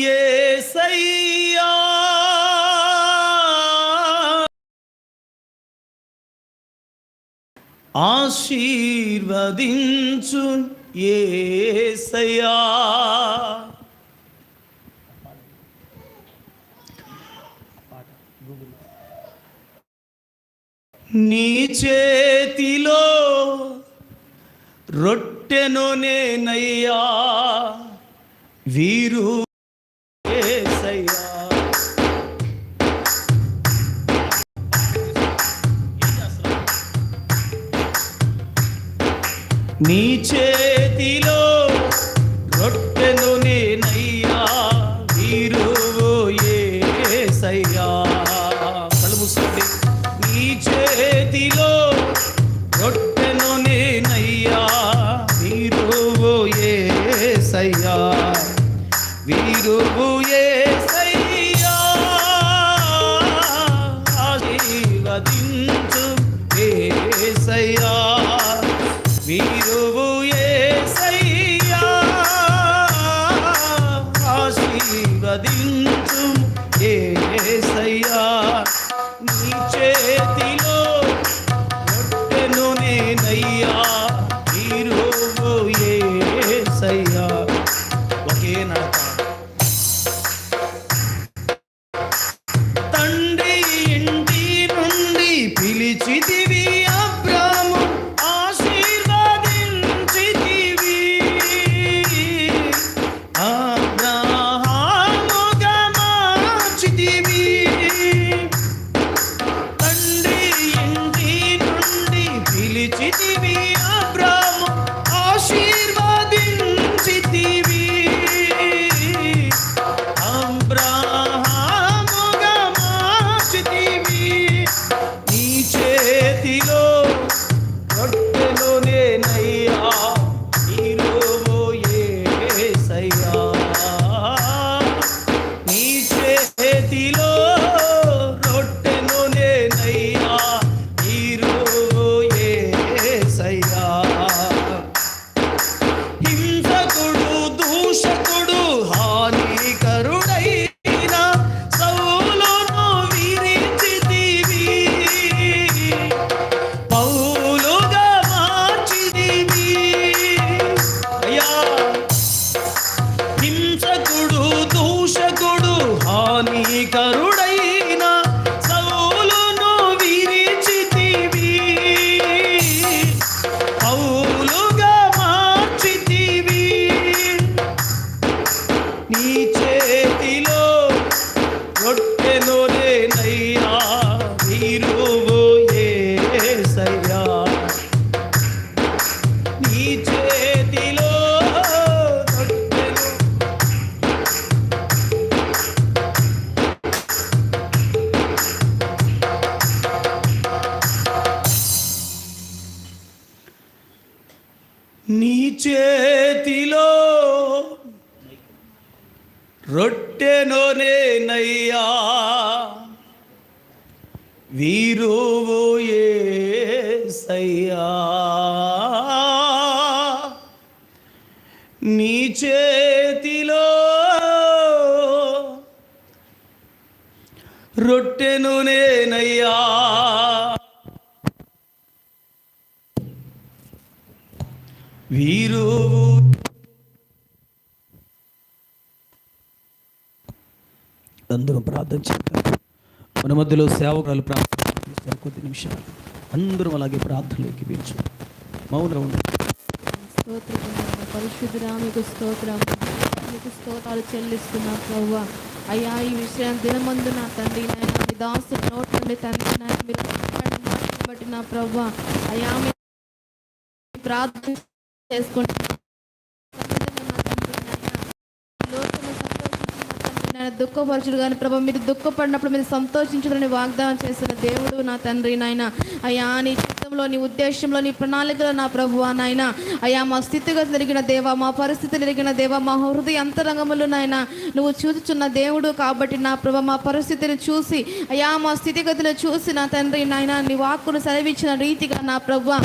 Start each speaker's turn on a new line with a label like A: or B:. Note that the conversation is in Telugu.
A: యేసయ్యా ఆశీర్వదించు యేసయ్యా. నీ చేతిలో రొట్టెను నేనయ్యా, వీరు యేసయ్యా. నీ చేతిలో రొట్టెను నేనయ్యా, వీరు యేసయ్యా. కళ్ళు మూసుకోండి. నీ చేతిలో రొట్టెను నేనయ్యా, వీరు యేసయ్యా, వీరు యేసయ్యా. ఆశీర్వదించు యేసయ్యా, వీరు యేసయ్యా. ఆశీర్వదించు యేసయ్యా. నీ చేతిలో రొట్టెను నేనయ్యా, వీరు యేసయ్యా. ఒకే నడక. తండ్రి ఇంటి నుండి పిలిచితివి అబ్రాము, ఆశీర్వదించితివి అబ్రహాముగా మార్చితివి. తండ్రి ఇంటి నుండి పిలిచితివి అబ్రాము, ఆశీర్వదించితివి అబ్రహాముగా మార్చితివి. నీ చేతిలో రొట్టెను నేనయ్యా, వీరు యేసయ్యా. నీ చేతిలో రొట్టెను నేనయ్యా, వీరు యేసయ్యా. హింసకుడు దూషకుడు హానికరుడైన సౌలును విరిచితివి, పౌలుగా మార్చితివి అయ్యా. హింసకుడు దూషకుడు హానికరుడైన సౌలును విరిచితివి, పౌలుగా మార్చితివి. నీ చేతిలో రొట్టెను నేనయ్యా, వీరు యేసయ్యా. నీ చేతిలో రొట్టెను. నీ చేతిలో రొట్టెను నేనయ్యా, వీరు యేసయ్యా. నీ చేతిలో రొట్టెను నేనయ్యా, వీరు. అందరూ ప్రార్థన చేస్తారు. మన మధ్యలో సేవకురాలు ప్రార్థన చేస్తారు. కొద్ది నిమిషాలు అందరం అలాగే ప్రార్థనలోకి వీల్చు. మౌనం ఉండండి.
B: పరిశుద్ధుడా మీకు స్తోత్రం, మీకు స్తోత్రాలు చెల్లిస్తున్నా ప్రభువా. అయ్యా ఈ విషయం దినమందు నా తండ్రి నాయన మీ దాసుడు నోటి నుండి తండ్రి నాయన మీరు బట్టి నా ప్రభువా అయ్యా ప్రార్థన చేసుకుంటే దుఃఖపరచుడు కానీ ప్రభా మీరు దుఃఖపడినప్పుడు మీరు సంతోషించుదని వాగ్దానం చేస్తున్న దేవుడు నా తండ్రి నాయన. అయ్యా నీ చిత్తంలో నీ ఉద్దేశంలో నీ ప్రణాళికలో నా ప్రభువా నాయన అయ్యా మా స్థితిగతులు ఎరిగిన దేవా, మా పరిస్థితులు ఎరిగిన దేవా, మా హృదయ అంతరంగములు నాయన నువ్వు చూచుచున్న దేవుడు కాబట్టి నా ప్రభా మా పరిస్థితిని చూసి అయ్యా మా స్థితిగతులు చూసి నా తండ్రి నాయన నీ వాక్కును సెలవిచ్చిన రీతిగా నా ప్రభువా